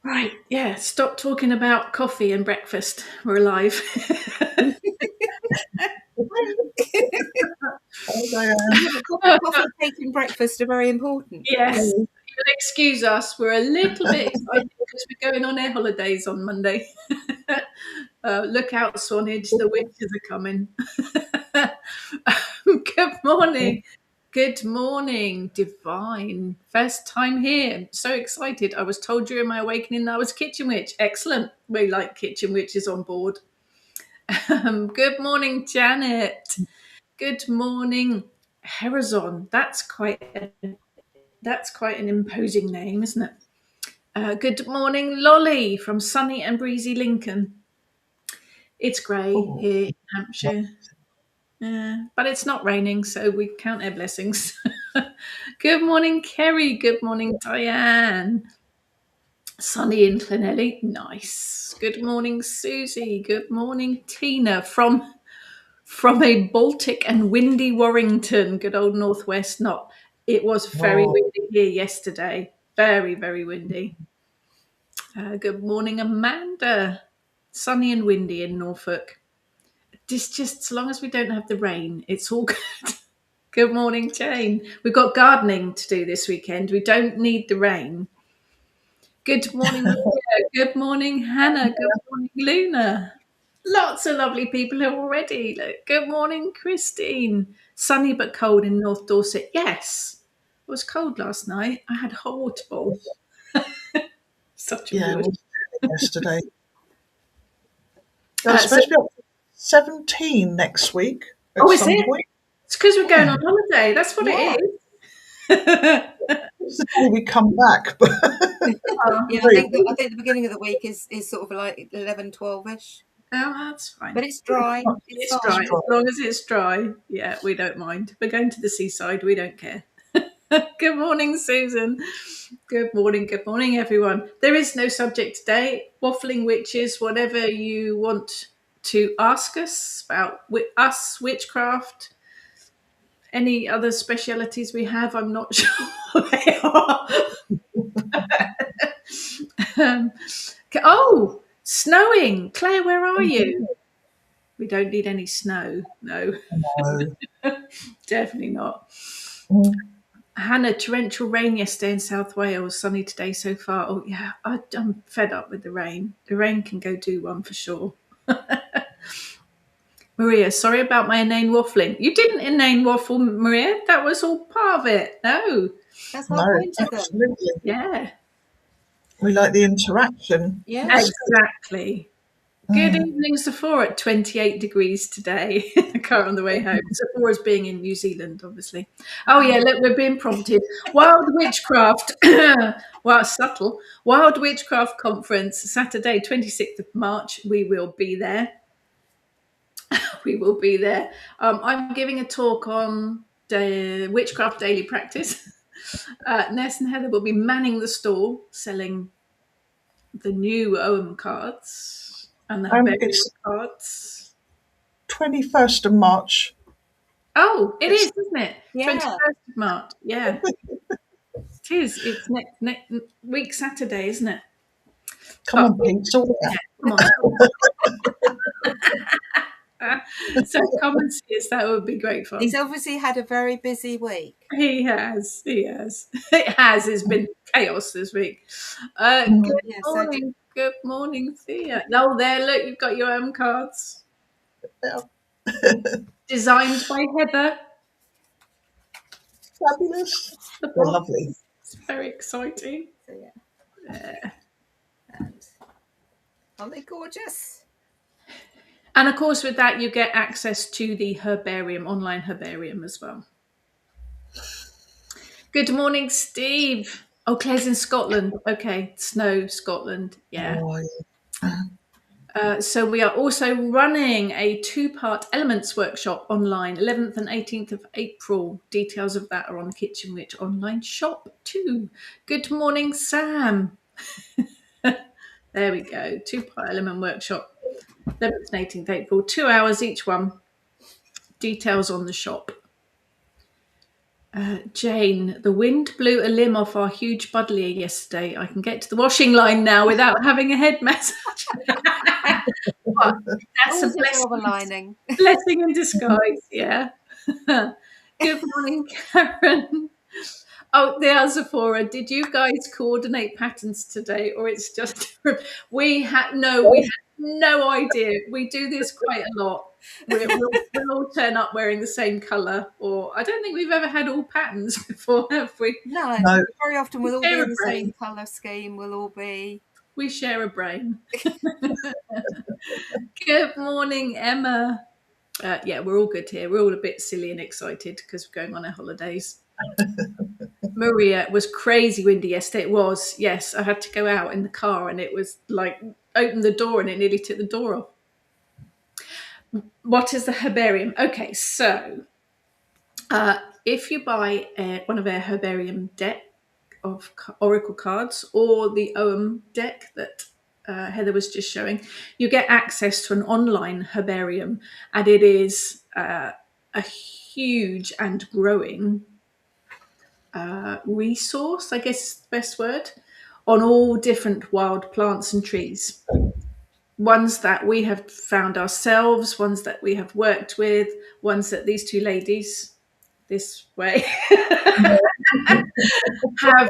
Right, yeah, stop talking about coffee and breakfast. We're alive. Coffee, cake and breakfast are very important. Yes, you'll excuse us. We're a little bit excited because we're going on air holidays on Monday. Look out, Swanage, the witches are coming. Good morning. Good morning, Divine. First time here. So excited. I was told during my awakening I was kitchen witch. Excellent. We like kitchen witches on board. Good morning, Janet. Good morning, Herazon. That's quite an imposing name, isn't it? Good morning, Lolly from sunny and breezy Lincoln. It's grey here in Hampshire. But it's not raining, so we count our blessings. Good morning, Kerry. Good morning, Diane. Sunny in Llanelli. Nice. Good morning, Susie. Good morning, Tina from a Baltic and windy Warrington. Good old northwest. Not. It was very windy here yesterday. Very, very windy. Good morning, Amanda. Sunny and windy in Norfolk. Just as long as we don't have the rain, it's all good. Good morning, Jane. We've got gardening to do this weekend. We don't need the rain. Good morning, Maria. Good morning, Hannah. Good morning, Luna. Lots of lovely people here already. Look, good morning, Christine. Sunny but cold in North Dorset. Yes, it was cold last night. I had a hot water bowl. Such a Yeah, wood. yesterday. They're supposed to be up to 17 next week at is some it? point. It's because we're going on holiday. That's what it is. It's the day we come back. But Yeah, I think the beginning of the week is sort of like 11, 12-ish. Oh, that's fine. But it's dry. It's dry. As long as it's dry, yeah, we don't mind. We're going to the seaside. We don't care. Good morning, Susan. Good morning, everyone. There is no subject today. Waffling witches, whatever you want to ask us about us, witchcraft, any other specialities we have, I'm not sure what they are. Snowing. Claire, where are you? We don't need any snow. No. Definitely not. Hannah, torrential rain yesterday in South Wales, sunny today so far. Oh, yeah, I'm fed up with the rain. The rain can go do one for sure. Maria, sorry about my inane waffling. You didn't inane waffle, Maria. That was all part of it. No. That's my point of them. Absolutely. Yeah. We like the interaction. Yeah. Exactly. Good evening, Sephora, at 28 degrees today. Car on the way home. Sephora's being in New Zealand, obviously. Oh, yeah, look, we're being prompted. Wild Witchcraft, subtle. Wild Witchcraft Conference, Saturday, 26th of March. We will be there. We will be there. I'm giving a talk on the Witchcraft Daily Practice. Ness and Heather will be manning the stall, selling the new OM cards and the Herbarium cards. 21st of March. Oh, it is, isn't it? Yeah. 21st of March. Yeah. It is. It's next week Saturday, isn't it? Come on, Pete. Sort it out. Come on. So come and see us. That would be great fun. He's obviously had a very busy week. He has. It has. It's been chaos this week. Good morning, Thea. No, there, look, you've got your own cards. Yeah. Designed by Heather. Fabulous. They're lovely. It's very exciting. So, yeah. Aren't they gorgeous? And of course, with that, you get access to the herbarium, online herbarium as well. Good morning, Steve. Oh, Claire's in Scotland. Okay, snow, Scotland. Yeah. So we are also running a 2-part elements workshop online, 11th and 18th of April. Details of that are on the Kitchen Witch online shop too. Good morning, Sam. There we go. 2-part element workshop, 11th and 18th April, 2 hours each one. Details on the shop. Jane, the wind blew a limb off our huge buddleia yesterday. I can get to the washing line now without having a head massage. But that's a Always a silver lining. blessing in disguise, yeah. Good morning, Karen. Oh, there's Sephora. Did you guys coordinate patterns today, or it's just we had no idea. We do this quite a lot. We'll all turn up wearing the same colour, or I don't think we've ever had all patterns before, have we? No, No. very often we'll all share be a in the brain. same colour scheme. We'll all be. We share a brain. Good morning, Emma. Yeah, we're all good here. We're all a bit silly and excited because we're going on our holidays. Maria, was crazy windy yesterday. It was, yes. I had to go out in the car and it was like open the door and it nearly took the door off. What is the herbarium? Okay, so if you buy one of our herbarium deck of oracle cards or the OM deck that Heather was just showing, you get access to an online herbarium, and it is a huge and growing resource, I guess is the best word, on all different wild plants and trees. Ones that we have found ourselves, ones that we have worked with, ones that these two ladies this way have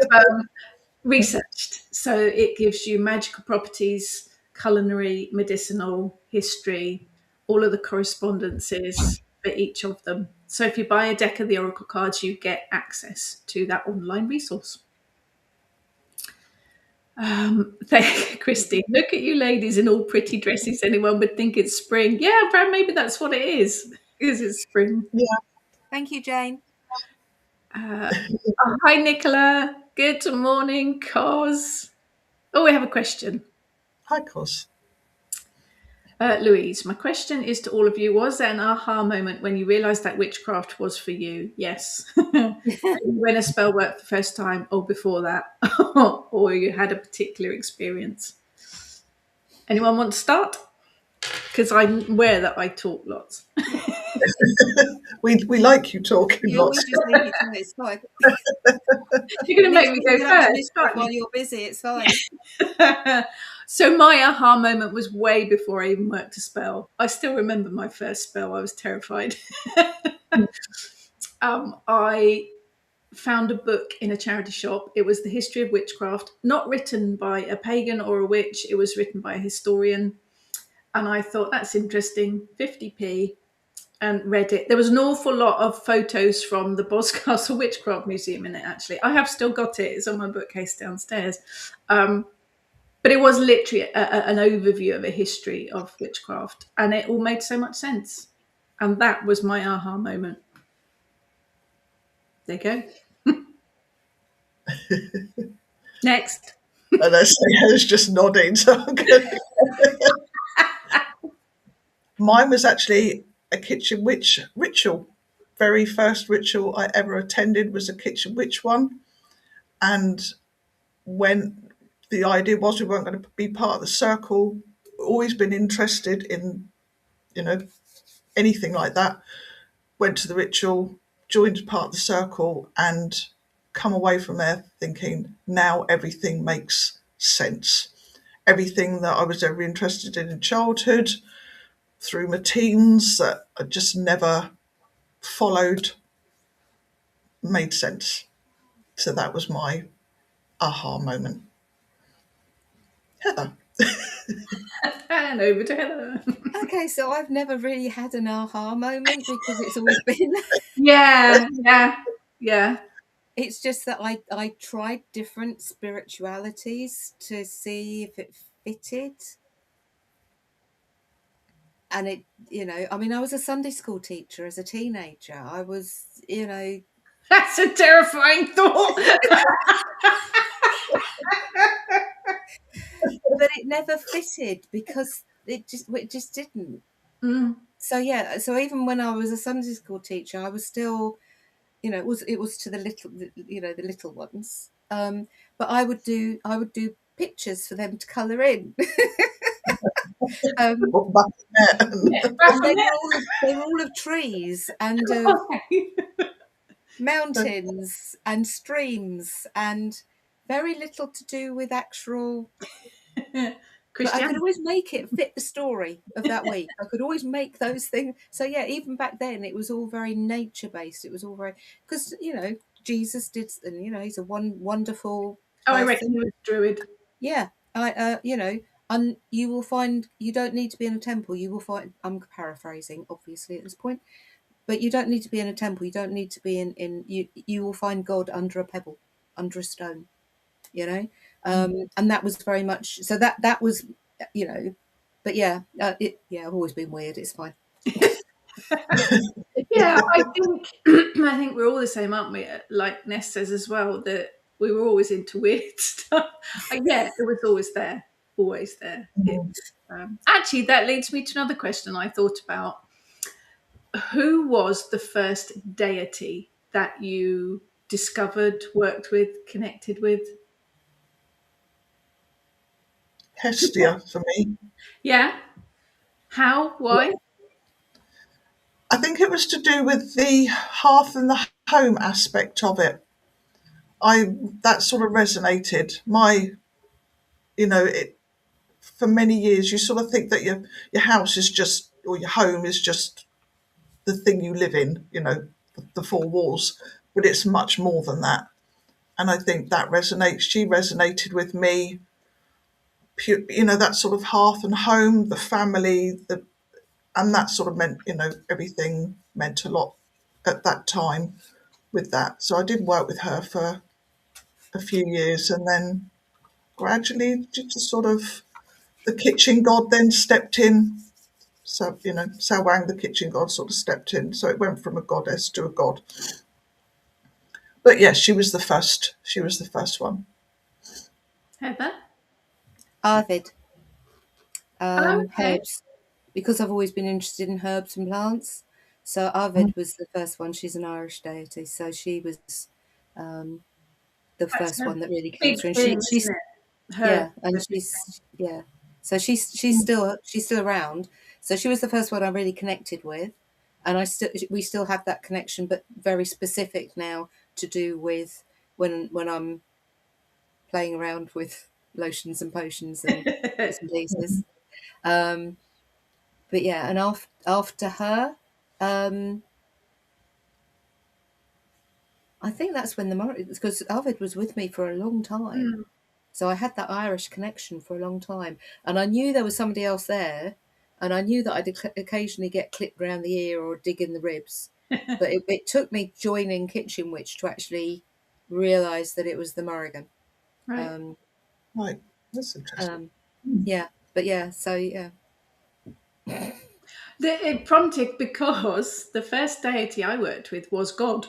researched. So it gives you magical properties, culinary, medicinal, history, all of the correspondences for each of them. So if you buy a deck of the oracle cards, you get access to that online resource. Thank you, Christine. Look at you ladies in all pretty dresses. Anyone would think it's spring. Yeah, Fran, maybe that's what it is, because it's spring. Yeah. Thank you, Jane. Hi, Nicola. Good morning, Cos. Oh, we have a question. Hi, Cos. Louise, my question is to all of you. Was there an aha moment when you realised that witchcraft was for you? Yes. When a spell worked the first time, or before that, or you had a particular experience. Anyone want to start? Because I'm aware that I talk lots. We like you talking You lots. always just leave it to me. It's fine. You're going to make me go first, aren't while you? you're busy. It's fine. So my aha moment was way before I even worked a spell. I still remember my first spell. I was terrified. I found a book in a charity shop. It was The History of Witchcraft, not written by a pagan or a witch. It was written by a historian. And I thought, that's interesting, 50p, and read it. There was an awful lot of photos from the Boscastle Witchcraft Museum in it, actually. I have still got it. It's on my bookcase downstairs. But it was literally an overview of a history of witchcraft. And it all made so much sense. And that was my aha moment. There you go. Next. And I say Heather's just nodding. So I'm gonna... Mine was actually a kitchen witch ritual. Very first ritual I ever attended was a kitchen witch one. And when the idea was we weren't going to be part of the circle, always been interested in, anything like that. Went to the ritual, joined part of the circle, and come away from there thinking, now everything makes sense. Everything that I was ever interested in childhood, through my teens, that I just never followed, made sense. So that was my aha moment. Heather. And over to Heather. Okay, so I've never really had an aha moment because it's always been. Yeah. It's just that I tried different spiritualities to see if it fitted. And it, I was a Sunday school teacher as a teenager. I was, That's a terrifying thought. but it never fitted because it just didn't. So yeah, so even when I was a Sunday school teacher, I was still, it was to the little ones. But I would do pictures for them to colour in. And they were all of trees, and mountains and streams and very little to do with actual. But I could Christian. always make it fit the story of that week. I could always make those things. So yeah, even back then, it was all very nature based. It was all very, because Jesus did, and he's a wonderful Oh, I reckon person. he was druid. Yeah, and you will find you don't need to be in a temple. You will find. I'm paraphrasing, obviously, at this point, but you don't need to be in a temple. You don't need to be in you. You will find God under a pebble, under a stone. You know, and that was very much so. That was, you know, but yeah, I've always been weird. It's fine. Yeah, I think I think we're all the same, aren't we? Like Ness says as well, that we were always into weird stuff. Yeah, it was always there, always there. Actually, that leads me to another question I thought about. Who was the first deity that you discovered, worked with, connected with? Hestia for me. Yeah. How? Why? I think it was to do with the hearth and the home aspect of it. That sort of resonated. It for many years you sort of think that your house is just, or your home is just the thing you live in, the four walls, but it's much more than that. And I think that resonates. She resonated with me. That sort of hearth and home, the family, and that sort of meant, everything meant a lot at that time with that. So I did work with her for a few years, and then gradually just sort of the kitchen god then stepped in. So, Sawang, the kitchen god, sort of stepped in. So it went from a goddess to a god. But yes, she was the first. She was the first one. Heather? Arvid, Oh, okay. herbs, because I've always been interested in herbs and plants. So Arvid was the first one. She's an Irish deity, so she was um, the That's first a one that really came big through. And thing, she's isn't it? Her. yeah, and she's yeah. So she's still around. So she was the first one I really connected with, and we still have that connection, but very specific now to do with when I'm playing around with lotions and potions and bits and pieces. Um, but yeah, and after her, um, I think that's when because Arvid was with me for a long time. Mm. So I had that Irish connection for a long time, and I knew there was somebody else there, and I knew that I'd occasionally get clipped round the ear or dig in the ribs, but it took me joining Kitchen Witch to actually realise that it was the Morrigan. Right. Um, Right, that's interesting. um, yeah, but yeah, so yeah, It prompted because the first deity I worked with was God.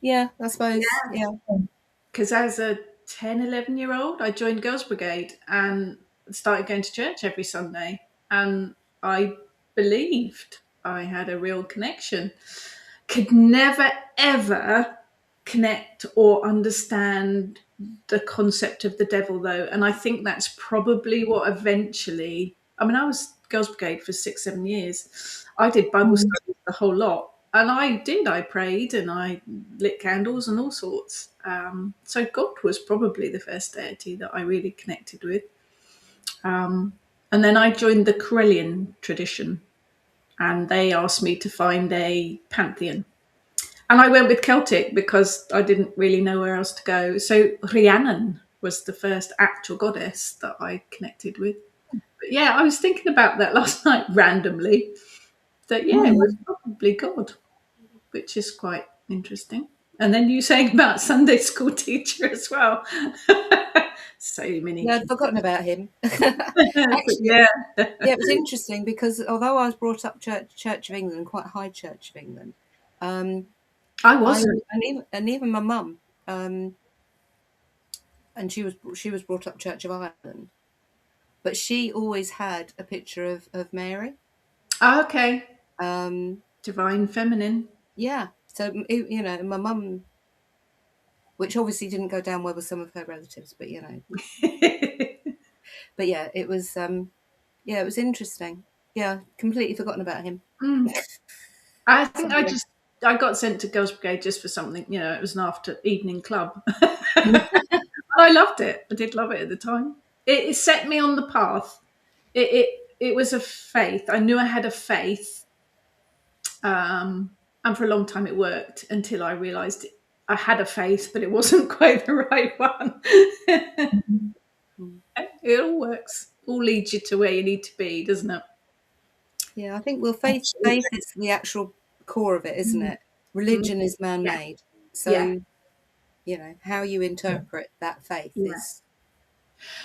yeah, I suppose, yeah, Because as a 10, 11 year old, I joined Girls Brigade and started going to church every Sunday. And I believed I had a real connection. Could never, ever connect or understand the concept of the devil, though. And I think that's probably what eventually, I mean, I was Girls Brigade for 6, 7 years. I did Bible studies the whole lot. And I prayed and I lit candles and all sorts. So God was probably the first deity that I really connected with. And then I joined the Corellian tradition, and they asked me to find a pantheon. And I went with Celtic because I didn't really know where else to go. So Rhiannon was the first actual goddess that I connected with. But yeah, I was thinking about that last night randomly. That yeah, it was probably God, which is quite interesting. And then you saying about Sunday school teacher as well. So many. yeah, I'd forgotten about him. But Actually, yeah, yeah, it was interesting because although I was brought up Church of England, quite high Church of England, um, I I wasn't. and even my mum, um, and she was brought up Church of Ireland, but she always had a picture of Mary. Oh, okay. Um, Divine feminine. yeah, so my mum, which obviously didn't go down well with some of her relatives, but but yeah, it was yeah, it was interesting. Yeah, completely forgotten about him. Mm. I think I Sorry. just I got sent to Girls Brigade just for something. It was an after evening club. I loved it. I did love it at the time. It set me on the path. It it was a faith. I knew I had a faith, and for a long time it worked until I realised I had a faith, but it wasn't quite the right one. It all works. All leads you to where you need to be, doesn't it? Yeah, I think faith Absolutely. is the actual core of it, isn't it? Mm. Religion is Yeah, man-made, yeah, so how you Yeah. interpret that faith yeah. is.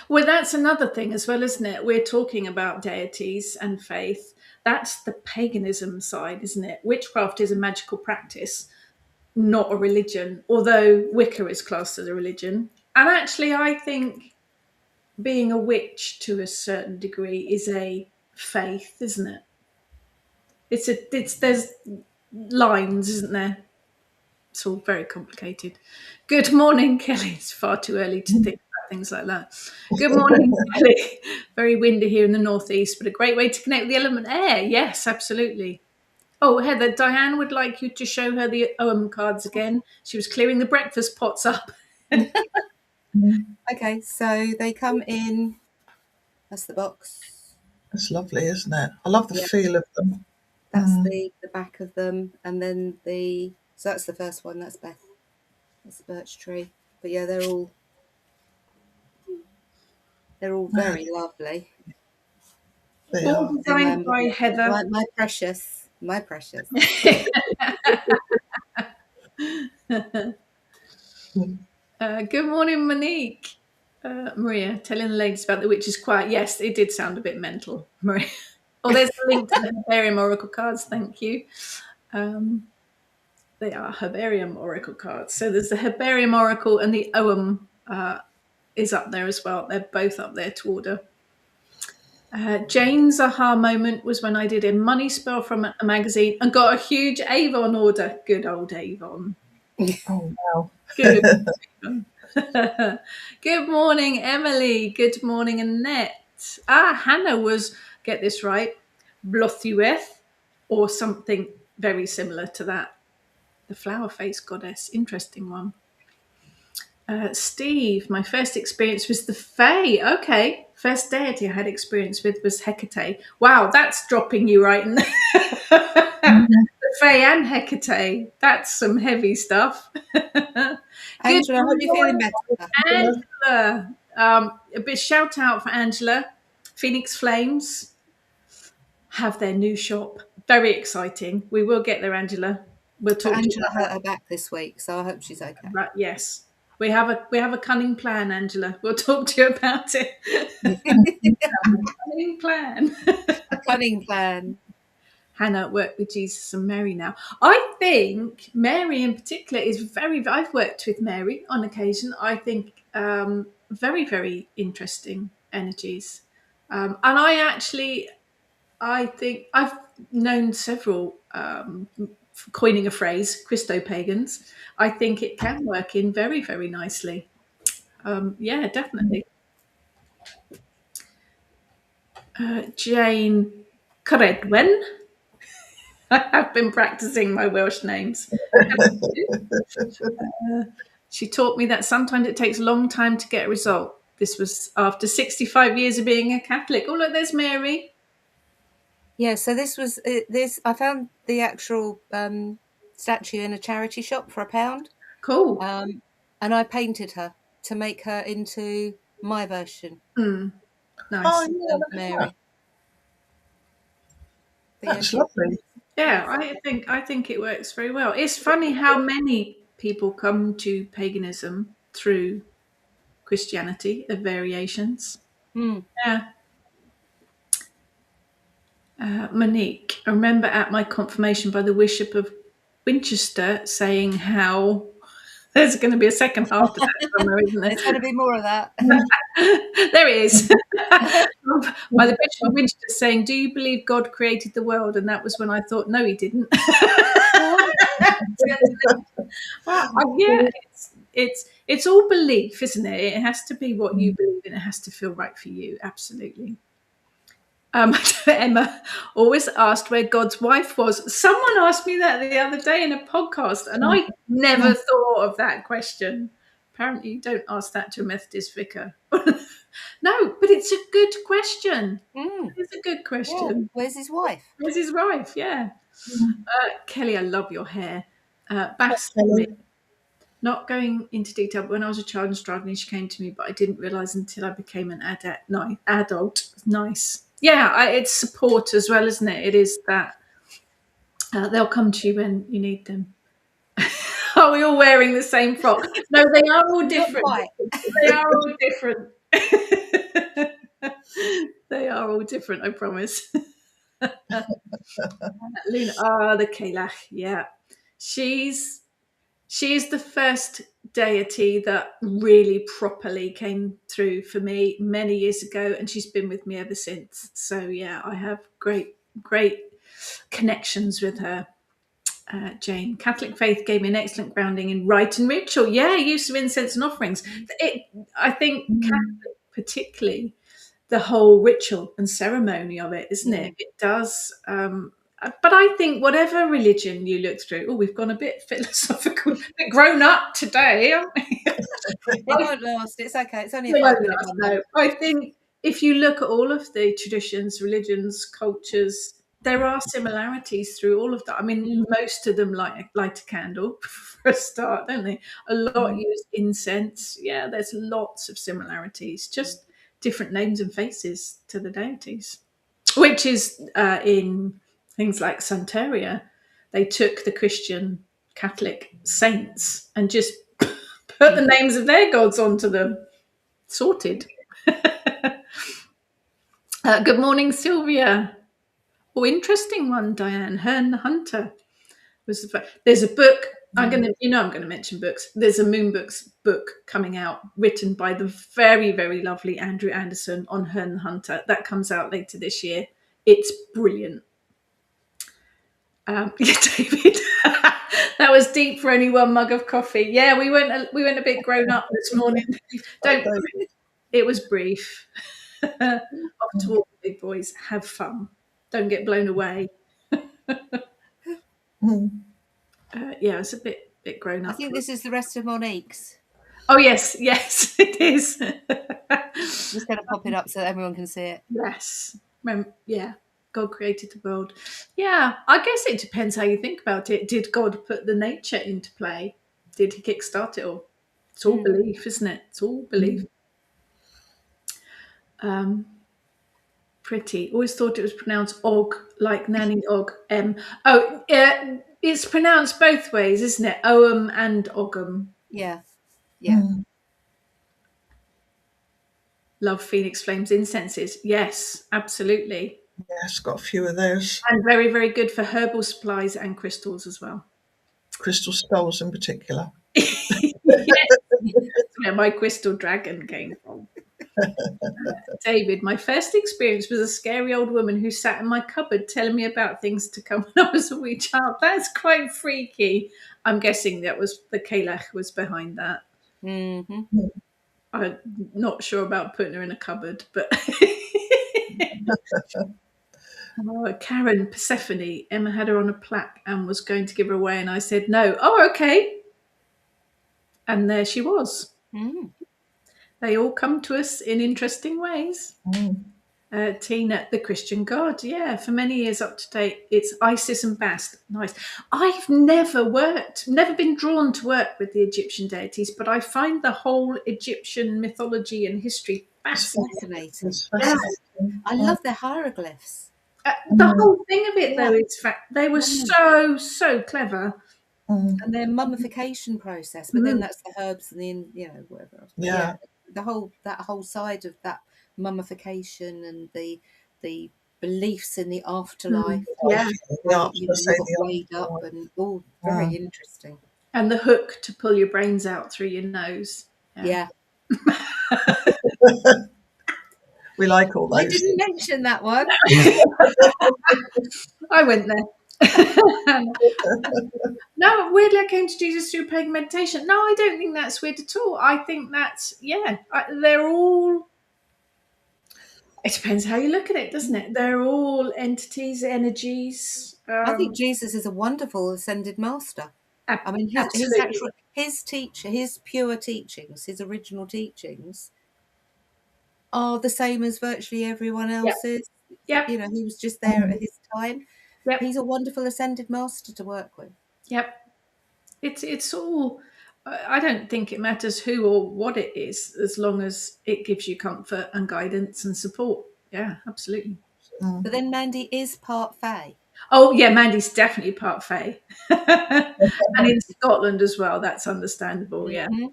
Well, that's another thing as well, isn't it? We're talking about deities and faith. That's the paganism side, isn't it? Witchcraft is a magical practice, not a religion, although Wicca is classed as a religion. And actually, I think being a witch to a certain degree is a faith, isn't it? There's lines, isn't there? It's all very complicated. Good morning, Kelly. It's far too early to think about things like that. Good morning, Kelly. Very windy here in the northeast, but a great way to connect with the element air. Yes, absolutely. Oh, Heather, Diane would like you to show her the OM cards again. She was clearing the breakfast pots up. Okay, so they come in. That's the box. It's lovely, isn't it? I love the Yeah, feel of them. that's the back of them, and then so that's the first one. That's Beth. That's the birch tree. But yeah, they're all very lovely. They All are. designed by Heather. My precious, my precious. Good morning, Monique. Maria, telling the ladies about the witch's quiet. Yes, it did sound a bit mental, Maria. Oh, there's a link to the Herbarium Oracle cards. Thank you. They are Herbarium Oracle cards. So there's the Herbarium Oracle and the OM is up there as well. They're both up there to order. Jane's aha moment was when I did a money spell from a magazine and got a huge Avon order. Good old Avon. Oh, wow. Good. Good morning, Emily. Good morning, Annette. Hannah was, get this right, Blothueth, or something very similar to that. The flower face goddess. Interesting one. Steve, my first experience was the Fae. Okay. First deity I had experience with was Hecate. Wow, that's dropping you right in there. The Fae and Hecate. That's some heavy stuff. Angela, I hope you're feeling better. Angela. A bit shout out for Angela. Phoenix Flames have their new shop. Very exciting. We will get there, Angela. We'll But talk to you Angela about hurt her back this week, so I hope she's okay. that. Yes. We have a cunning plan, Angela. We'll talk to you about it. Cunning plan. A cunning plan. Hannah worked with Jesus and Mary now. I think Mary in particular is I've worked with Mary on occasion. I think very, very interesting energies. And I think I've known several, coining a phrase, Christo-pagans. I think it can work in very, very nicely. Yeah, definitely. Jane Credwen. I have been practicing my Welsh names. She taught me that sometimes it takes a long time to get a result. This was after 65 years of being a Catholic. Oh, look, there's Mary. Yeah, so this was this. I found the actual statue in a charity shop for £1. Cool. And I painted her to make her into my version Nice. Oh, yeah, of look at Mary. that. But That's lovely. Yeah, I think it works very well. It's funny how many people come to paganism through Christianity of variations. Yeah. Monique, I remember at my confirmation by the Bishop of Winchester saying how there's going to be a second half to that somewhere, isn't there? There's going to be more of that. There it is. By the Bishop of Winchester saying, "Do you believe God created the world?" And that was when I thought, no, he didn't. Yeah, it's all belief, isn't it? It has to be what you believe in. It has to feel right for you. Absolutely. Emma always asked where God's wife was. Someone asked me that the other day in a podcast, and I never thought of that question. Apparently, you don't ask that to a Methodist vicar. No, but it's a good question. It's a good question. Yeah. Where's his wife? Where's his wife? Yeah. Kelly, I love your hair. Bass, Kelly. not going into detail, but when I was a child and struggling, she came to me, but I didn't realise until I became an adult. Nice. Yeah, it's support as well, isn't it? It is that they'll come to you when you need them. Are we all wearing the same frock? No, they are all different. They are all different. They are all different, I promise. Luna, the Kalach, yeah. She is the first deity that really properly came through for me many years ago, and she's been with me ever since. So yeah, I have great connections with her. Jane, Catholic faith gave me an excellent grounding in rite and ritual. Yeah, use of incense and offerings. I think Catholic, particularly, the whole ritual and ceremony of it, isn't it? It does. But I think whatever religion you look through, we've gone a bit philosophical, a bit grown up today, haven't we? It won't last. It's okay. It's only a 5-minute one. No, I think if you look at all of the traditions, religions, cultures, there are similarities through all of that. I mean, most of them light a candle for a start, don't they? A lot use incense. Yeah, there's lots of similarities, just different names and faces to the deities, which is in things like Santeria. They took the Christian Catholic saints and just put the names of their gods onto them. Sorted. Good morning, Sylvia. Interesting one, Diane. Herne the Hunter was there's a book. I'm going to mention books. There's a Moon Books book coming out, written by the very, very lovely Andrew Anderson on Herne the Hunter. That comes out later this year. It's brilliant. Yeah, David. That was deep for only one mug of coffee. Yeah, we went a bit grown up this morning. It was brief. Off to all the big boys. Have fun. Don't get blown away. Yeah, it's a bit grown up. I think this is the rest of Monique's. Oh yes, it is. I'm just going to pop it up so that everyone can see it. Yes. Yeah. God created the world. Yeah, I guess it depends how you think about it. Did God put the nature into play? Did he kickstart it all? It's all belief, isn't it? It's all belief. Pretty. Always thought it was pronounced Og, like Nanny Og. It's pronounced both ways, isn't it? Ogham and Ogham. Yeah. Love Phoenix Flames incenses. Yes, absolutely. Yes, got a few of those. And very, very good for herbal supplies and crystals as well. Crystal skulls in particular. Yes, that's where my crystal dragon came from. David, my first experience was a scary old woman who sat in my cupboard telling me about things to come when I was a wee child. That's quite freaky. I'm guessing that was the Kalach was behind that. I'm not sure about putting her in a cupboard, but Karen Persephone, Emma had her on a plaque and was going to give her away, and I said no. Oh, okay. And there she was. They all come to us in interesting ways. Tina, the Christian God. Yeah, for many years up to date, it's Isis and Bast. Nice. I've never been drawn to work with the Egyptian deities, but I find the whole Egyptian mythology and history fascinating. I love their hieroglyphs. The whole thing of it, though, is they were so clever. And their mummification process, but then that's the herbs and the whatever else. Yeah. That whole side of that mummification and the beliefs in the afterlife. Yeah. Weighed up and all very interesting. And the hook to pull your brains out through your nose. Yeah. We like all those. I didn't mention that one. I went there. No, weirdly I came to Jesus through pagan meditation. No, I don't think that's weird at all. I think that's they're all It depends how you look at it, doesn't it? They're all entities, energies. I think Jesus is a wonderful ascended master. I mean, Absolutely. his pure teachings, his original teachings, are the same as virtually everyone Yep. else's. Yep. You know, he was just there at his time. Yep. He's a wonderful ascended master to work with. Yep. It's all. I don't think it matters who or what it is, as long as it gives you comfort and guidance and support. Yeah, absolutely. But then Mandy is part Fae. Oh yeah, Mandy's definitely part Fae, and in Scotland as well. That's understandable. Yeah, Mm-hmm.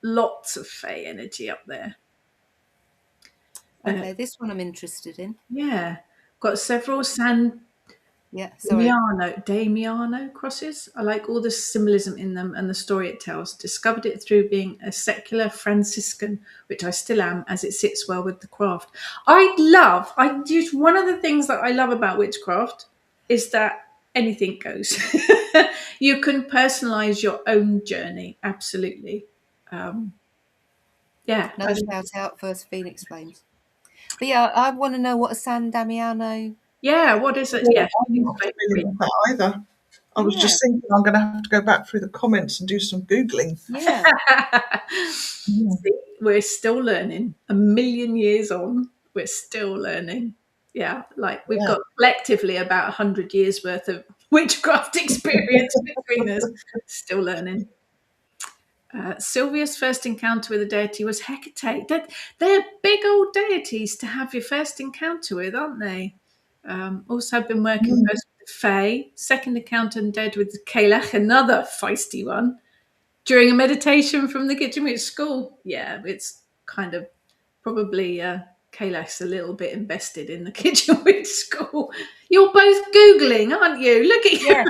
lots of Fae energy up there. Okay, this one I'm interested in. Yeah, got several San Yeah, sorry. Damiano crosses. I like all the symbolism in them and the story it tells. Discovered it through being a secular Franciscan, which I still am, as it sits well with the craft. I just one of the things that I love about witchcraft is that anything goes. You can personalize your own journey. Absolutely. Yeah. No shout out, first Phoenix Flames. But yeah, I want to know what a San Damiano. Yeah. What is it? Well, Yeah. I'm not familiar with that either. I was Yeah, just thinking I'm going to have to go back through the comments and do some Googling. yeah. See, we're still learning. A million years on, we're still learning. Yeah, like we've Yeah. got collectively about 100 years worth of witchcraft experience between us. Still learning. Sylvia's first encounter with a deity was Hecate. They're big old deities to have your first encounter with, aren't they? Also, I've been working Mm. first with the Fae. Second encounter and dead with Kalech, another feisty one. During a meditation from the Kitchen Witch School. Yeah, it's kind of probably Kalech's a little bit invested in the Kitchen Witch School. You're both Googling, aren't you? Look at you. Yeah.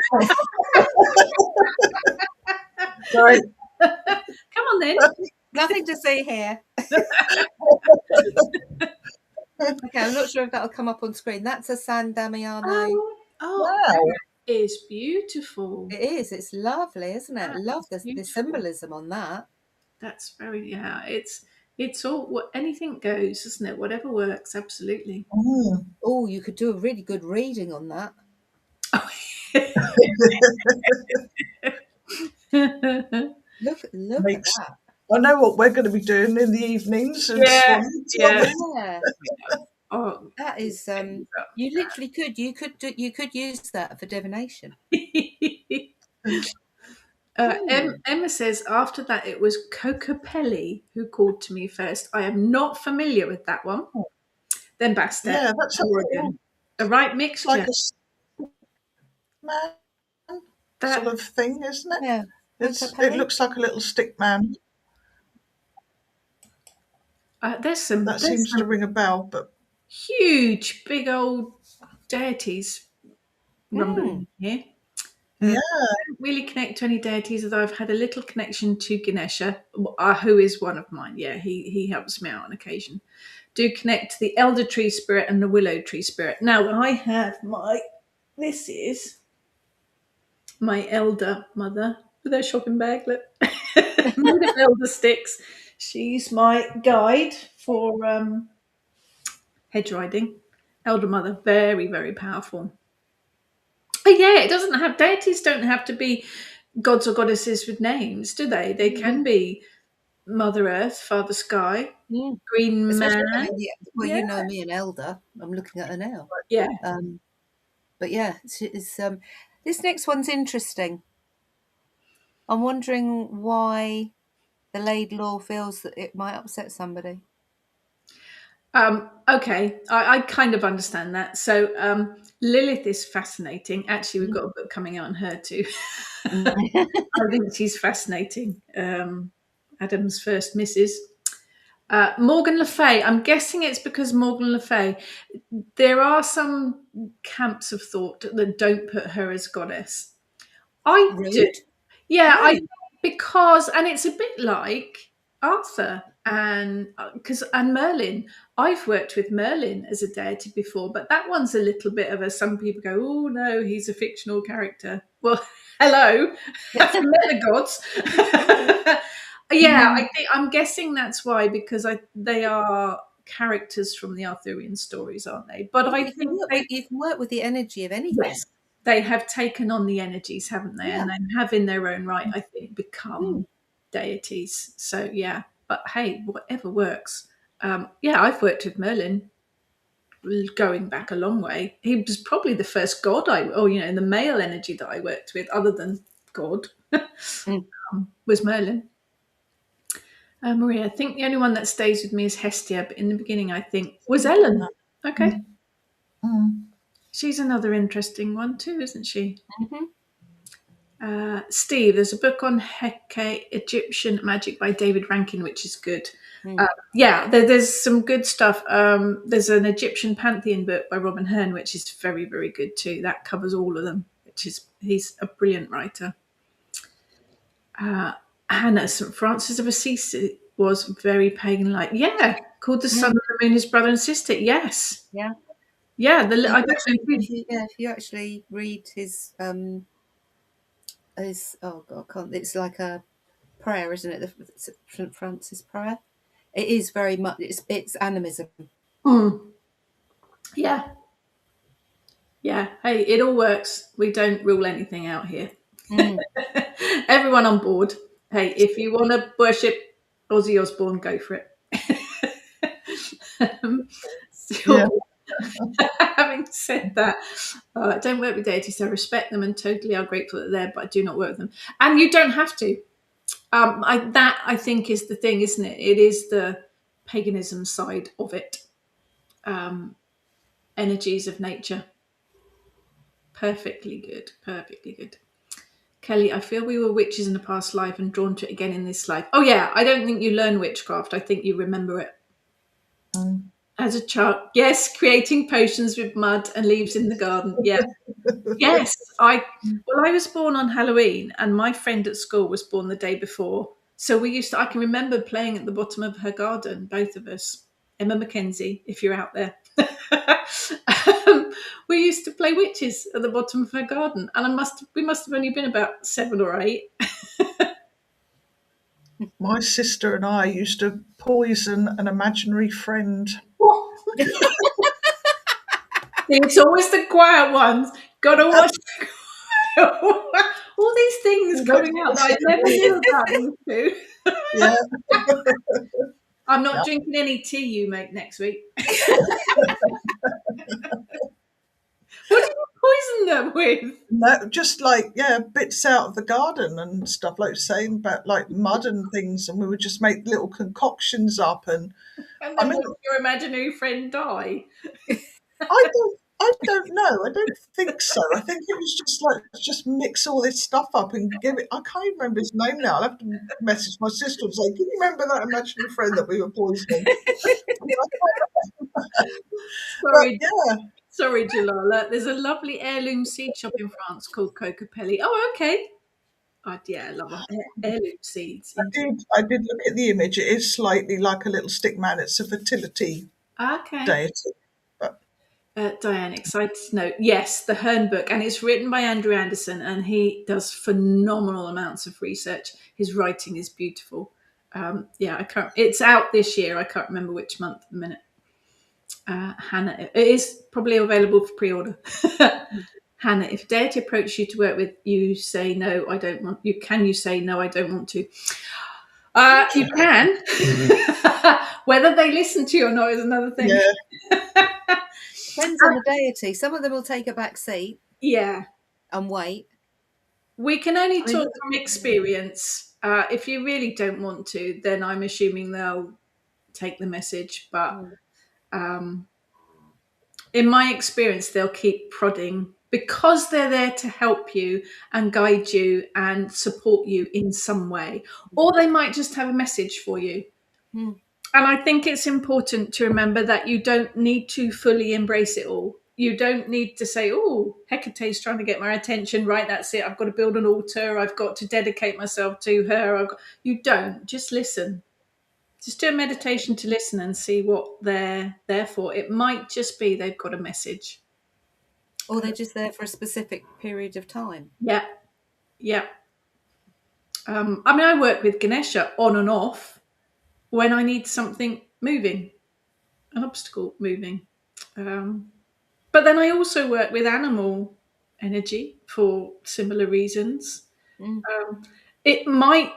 Right. Come on then. Nothing to see here. Okay, I'm not sure if that'll come up on screen. That's a San Damiano. Oh, Wow. that is beautiful. It is. It's lovely, isn't it? That Love is the beautiful. symbolism on that. That's very, yeah. It's all what anything goes, isn't it? Whatever works, absolutely. Mm. Oh, you could do a really good reading on that. Look at that. I know what we're going to be doing in the evenings. And Yeah, yeah. Yeah. Oh, That is you literally could you could use that for divination. Emma says after that it was Cocopelli who called to me first. I am not familiar with that one. Then Bastet, yeah, that's Oregon. The right mixture. like a man sort of thing, isn't it? Yeah. It looks like a little stick man. There's some That seems to ring a bell, but huge, big old deities rumbling here. yeah, I don't really connect to any deities, although I've had a little connection to Ganesha, who is one of mine. Yeah, he helps me out on occasion. Do connect to the elder tree spirit and the willow tree spirit. Now I have this is my elder mother with her shopping bag. Look, made of elder sticks. She's my guide for hedge riding. Elder mother, very, very powerful. But yeah, it doesn't have deities don't have to be gods or goddesses with names, do they? They can be Mother Earth, Father Sky, Green Especially, Man. I mean, well, you know me and Elder. I'm looking at her now. Yeah. But yeah, it's this next one's interesting. I'm wondering why the Laidlaw feels that it might upset somebody. Okay, I kind of understand that. So Lilith is fascinating. Actually, we've got a book coming out on her too. I think she's fascinating. Adam's first missus. Morgan Le Fay. I'm guessing it's because Morgan Le Fay. There are some camps of thought that don't put her as goddess. I Rude. do. Yeah, Rude. because it's a bit like Arthur and Merlin. I've worked with Merlin as a deity before, but that one's a little bit of a. Some people go, "Oh no, he's a fictional character." Well, hello, met the gods. Yeah, I'm guessing that's why, because they are characters from the Arthurian stories, aren't they? But I You can think work they, you can work with the energy of anything. yes, they have taken on the energies, haven't they? Yeah. And they have, in their own right, I think, become Mm. deities. So yeah, but hey, whatever works. Yeah, I've worked with Merlin going back a long way. He was probably the first god in the male energy that I worked with, other than God, Mm. was Merlin. Maria, I think the only one that stays with me is Hestia, but in the beginning, I think was Ellen. Okay, Mm. she's another interesting one too, isn't she? Mm-hmm. Steve, there's a book on Heke Egyptian magic by David Rankin, which is good. Mm. Yeah, there's some good stuff. There's an Egyptian pantheon book by Robin Hearn, which is very, very good too. That covers all of them, he's a brilliant writer. Hannah, St. Francis of Assisi was very pagan-like. Yeah, called the sun Mm. and the moon his brother and sister. Yes. Yeah. Yeah, I don't If you know actually, if you, if you actually read his oh god, I can't. It's like a prayer, isn't it? The St. Francis prayer. It is very much. It's animism. Mm, yeah, yeah. Hey, it all works. We don't rule anything out here. Mm. Everyone on board. Hey, if you want to worship Ozzy Osbourne, go for it. Yeah. So, having said that, I don't work with deities. I respect them and totally are grateful that they're there, but I do not work with them. And you don't have to. I think is the thing, isn't it? It is the paganism side of it. Energies of nature. Perfectly good. Perfectly good. Kelly, I feel we were witches in a past life and drawn to it again in this life. Oh yeah, I don't think you learn witchcraft. I think you remember it. Mm. As a child, yes, creating potions with mud and leaves in the garden. Yeah. Yes, I was born on Halloween and my friend at school was born the day before. So I can remember playing at the bottom of her garden, both of us. Emma Mackenzie, if you're out there. We used to play witches at the bottom of her garden, and we must have only been about 7 or 8. My sister and I used to poison an imaginary friend. It's always the quiet ones. Gotta watch all these things coming out that I never knew about these two. Yeah. I'm not Yeah. drinking any tea you make next week. What did you poison them with? No, just like, bits out of the garden and stuff, like saying about like mud and things, and we would just make little concoctions up. And And I then mean, would your imaginary friend die? I don't know. I don't think so. I think it was just like, let's just mix all this stuff up and give it. I can't even remember his name now. I'll have to message my sister and say, "Can you remember that imaginary friend that we were poisoning?" But Sorry, yeah, sorry, Jalala. There's a lovely heirloom seed shop in France called Cocopelli. Oh, okay. Yeah, I love heirloom seeds. I did look at the image. It is slightly like a little stick man. It's a fertility Okay. deity. But Diane, excited to know. Yes, the Hearn book, and it's written by Andrew Anderson, and he does phenomenal amounts of research. His writing is beautiful. Yeah, I can't. It's out this year. I can't remember which month at the minute. Hannah, it is probably available for pre-order. Hannah, if deity approach you to work with, you say no, I don't want. Can you say no, I don't want to? You can. Whether they listen to you or not is another thing. yeah, Depends on the deity. Some of them will take a back seat Yeah. and wait. We can only I mean, talk from experience. If you really don't want to, then I'm assuming they'll take the message. But um, in my experience, they'll keep prodding because they're there to help you and guide you and support you in some way. Or they might just have a message for you. Hmm. And I think it's important to remember that you don't need to fully embrace it all. You don't need to say, oh, Hecate's trying to get my attention. Right, that's it. I've got to build an altar. I've got to dedicate myself to her. You don't. Just listen. Just do a meditation to listen and see what they're there for. It might just be they've got a message. Or they're just there for a specific period of time. Yeah. Yeah. I mean, I work with Ganesha on and off when I need something moving. an obstacle moving. But then I also work with animal energy for similar reasons. It might,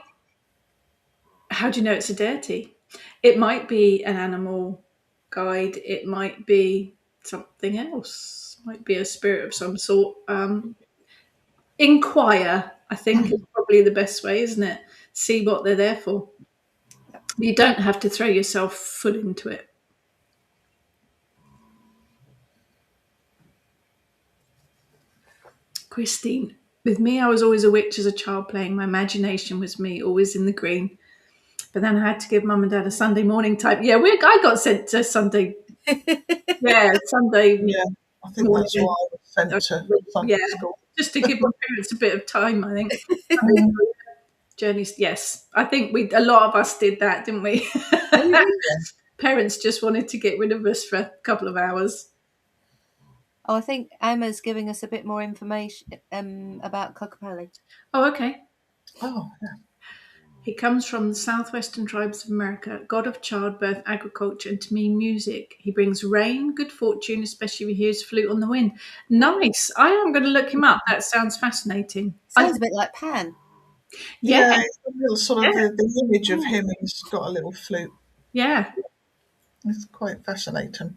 how do you know it's a deity? It might be an animal guide, it might be something else, might be a spirit of some sort. Inquire, I think, is probably the best way, isn't it? See what they're there for. You don't have to throw yourself full into it. Christine, with me, I was always a witch as a child playing. My imagination was me, always in the green. But then I had to give mum and dad a Sunday morning type. Yeah, I got sent to Sunday. Yeah, Sunday Yeah, I think morning. that's why I was sent to Sunday Yeah, school. just to give my parents a bit of time, I think. Journeys, yes. I think a lot of us did that, didn't we? Parents just wanted to get rid of us for a couple of hours. Oh, I think Emma's giving us a bit more information about Kokopelli. Oh, okay. Oh, yeah. He comes from the southwestern tribes of America, god of childbirth, agriculture, and to me, music. He brings rain, good fortune, especially if he hears flute on the wind. Nice. I am going to look him up. That sounds fascinating. Sounds a bit like Pan. Yeah, Yeah, it's a little sort of yeah, the image of him, he's got a little flute. yeah. It's quite fascinating.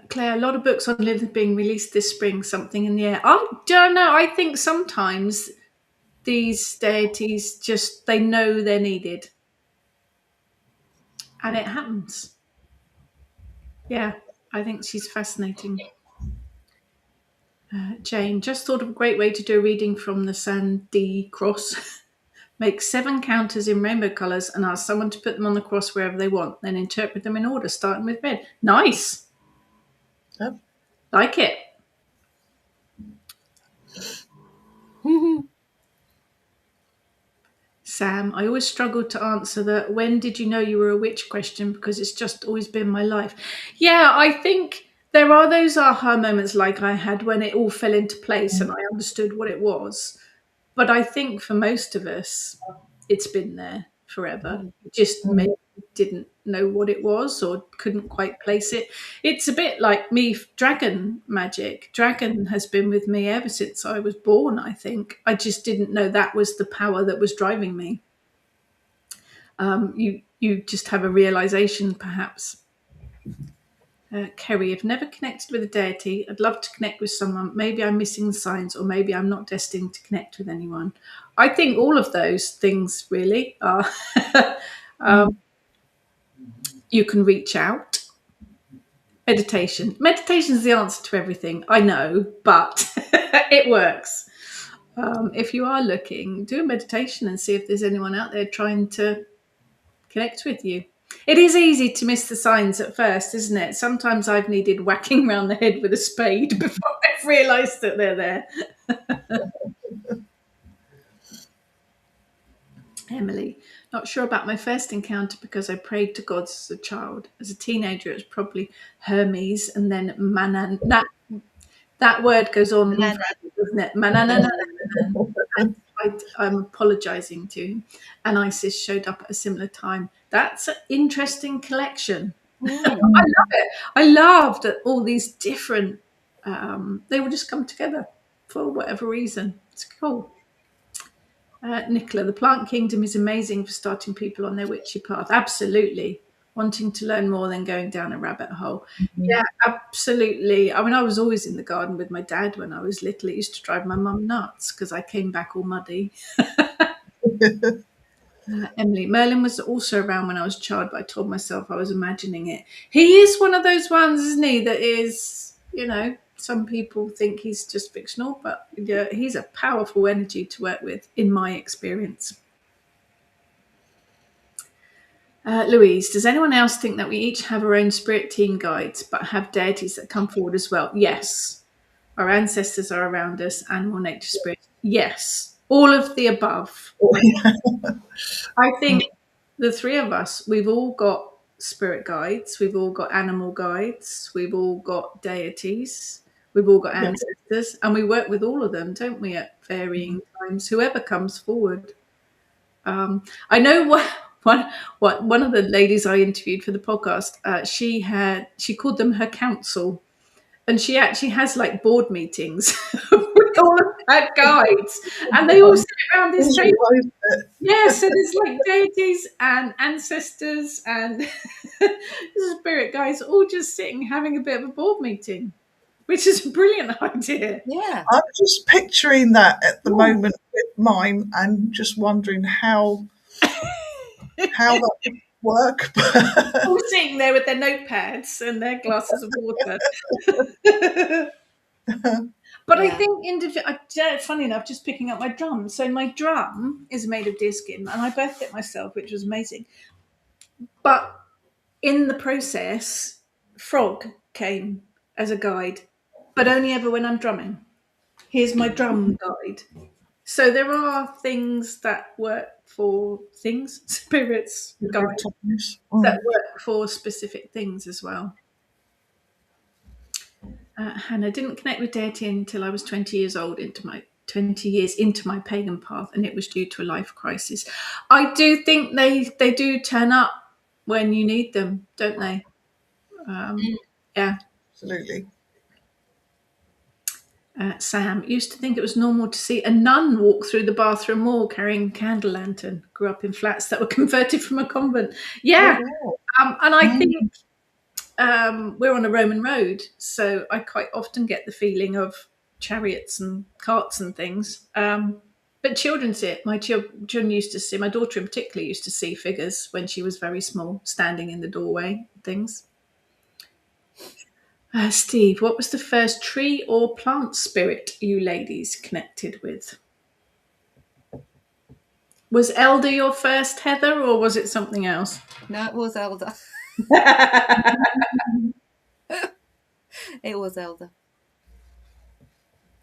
Claire, a lot of books on Lilith being released this spring, something in the air. I don't know. I think sometimes these deities just, they know they're needed. And it happens. Yeah, I think she's fascinating. Jane, just thought of a great way to do a reading from the Sandy Cross. Make 7 counters in rainbow colours and ask someone to put them on the cross wherever they want. Then interpret them in order, starting with red. Nice. Yep. Like it. Sam, I always struggled to answer the when did you know you were a witch question because it's just always been my life. Yeah, I think there are those aha moments like I had when it all fell into place and I understood what it was. But I think for most of us, it's been there forever. Just maybe didn't know what it was or couldn't quite place it. It's a bit like me, dragon magic. Dragon has been with me ever since I was born, I think. I just didn't know that was the power that was driving me. You just have a realization, perhaps. Kerry, I've never connected with a deity. I'd love to connect with someone. Maybe I'm missing the signs, or maybe I'm not destined to connect with anyone. I think all of those things really are. You can reach out. Meditation. Meditation is the answer to everything. I know, but it works. If you are looking, do a meditation and see if there's anyone out there trying to connect with you. It is easy to miss the signs at first, isn't it? Sometimes I've needed whacking around the head with a spade before I've realised that they're there. Emily, not sure about my first encounter because I prayed to gods as a child. As a teenager, it was probably Hermes and then Manan. That word goes on forever, doesn't it? Manan. I'm apologising to him. And Isis showed up at a similar time. That's an interesting collection. I love it. I love that all these different, they will just come together for whatever reason. It's cool. Nicola, the plant kingdom is amazing for starting people on their witchy path. Absolutely. Wanting to learn more than going down a rabbit hole. Yeah, absolutely. I mean, I was always in the garden with my dad when I was little. It used to drive my mum nuts because I came back all muddy. Emily, Merlin was also around when I was a child, but I told myself I was imagining it. He is one of those ones, isn't he, that is, some people think he's just fictional, but yeah, he's a powerful energy to work with, in my experience. Louise, does anyone else think that we each have our own spirit team guides, but have deities that come forward as well? Yes. Our ancestors are around us, animal, nature, spirit. Yes. All of the above. I think the three of us, we've all got spirit guides, we've all got animal guides, we've all got deities, we've all got ancestors, and we work with all of them, don't we, at varying times, whoever comes forward. I know one of the ladies I interviewed for the podcast, she called them her council, and she actually has like board meetings with all of her guides, and they all sit around this table. Yeah, so there's like deities and ancestors and spirit guides all just sitting having a bit of a board meeting, which is a brilliant idea. Yeah. I'm just picturing that at the moment with mine and just wondering how that would work. All sitting there with their notepads and their glasses of water. But I think funny enough, just picking up my drum. So my drum is made of deerskin, and I birthed it myself, which was amazing. But in the process, Frog came as a guide, but only ever when I'm drumming. Here's my drum guide. So there are things that work for things, spirits, guides that work for specific things as well. Hannah didn't connect with deity until I was 20 years old, 20 years into my pagan path, and it was due to a life crisis. I do think they do turn up when you need them, don't they? Yeah. Absolutely. Sam used to think it was normal to see a nun walk through the bathroom wall carrying a candle lantern. Grew up in flats that were converted from a convent. Yeah. And I think we're on a Roman road, so I quite often get the feeling of chariots and carts and things. But children see it. My children used to see, my daughter in particular used to see figures when she was very small, standing in the doorway, things. Steve, what was the first tree or plant spirit you ladies connected with? Was Elder your first, Heather, or was it something else? No, it was Elder. It was Elder.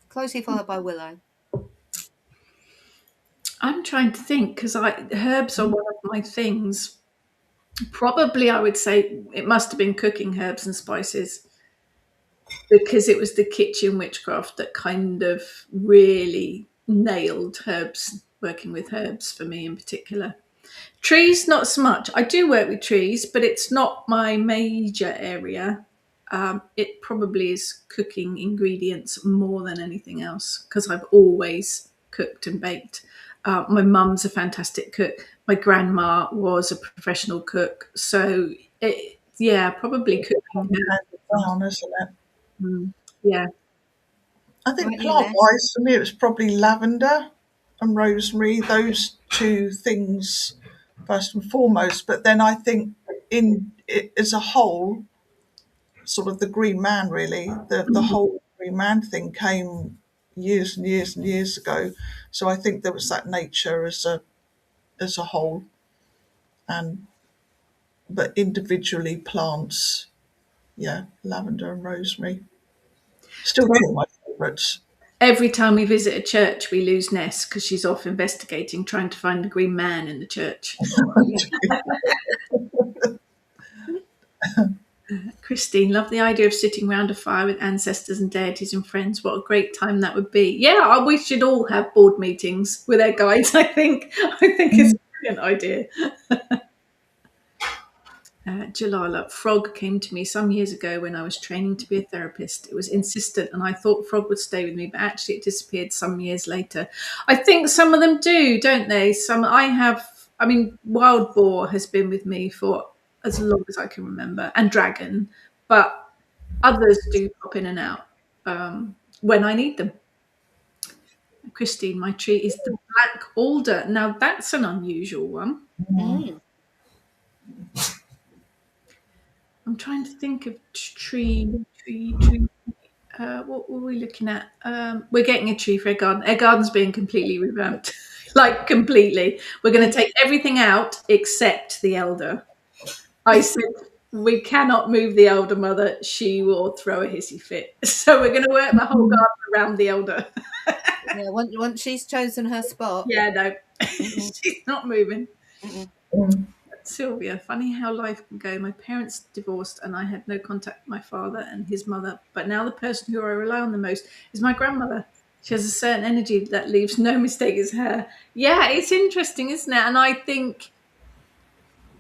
Closely followed by Willow. I'm trying to think, because herbs are one of my things. Probably I would say it must have been cooking herbs and spices, because it was the kitchen witchcraft that kind of really nailed herbs, working with herbs for me in particular. Trees, not so much. I do work with trees, but it's not my major area. It probably is cooking ingredients more than anything else, because I've always cooked and baked. My mum's a fantastic cook. My grandma was a professional cook. So, probably cooking. Down, isn't it? Yeah. I think plant-wise, for me, it was probably lavender and rosemary. Those two things first and foremost. But then I think in it as a whole, sort of the Green Man, really, the whole Green Man thing came years and years and years ago. So I think there was that nature as a whole, but individually plants, lavender and rosemary. Still two of my favourites. Every time we visit a church, we lose Ness because she's off investigating, trying to find the Green Man in the church. Christine, love the idea of sitting round a fire with ancestors and deities and friends. What a great time that would be. Yeah, we should all have board meetings with our guides, I think. It's a brilliant idea. Jalala, Frog came to me some years ago when I was training to be a therapist. It was insistent, and I thought Frog would stay with me, but actually it disappeared some years later. I think some of them do, don't they? Wild Boar has been with me for as long as I can remember, and Dragon, but others do pop in and out when I need them. Christine, my tree is the black alder. Now that's an unusual one. I'm trying to think of tree. What were we looking at? We're getting a tree for our garden. Our garden's being completely revamped, like completely. We're going to take everything out except the elder. I said we cannot move the elder mother. She will throw a hissy fit. So we're going to work the whole garden around the elder. Yeah, once she's chosen her spot. Yeah, no, she's not moving. Sylvia, funny how life can go. My parents divorced and I had no contact with my father and his mother, but now the person who I rely on the most is my grandmother. She has a certain energy that leaves no mistake as her. Yeah, it's interesting, isn't it? And I think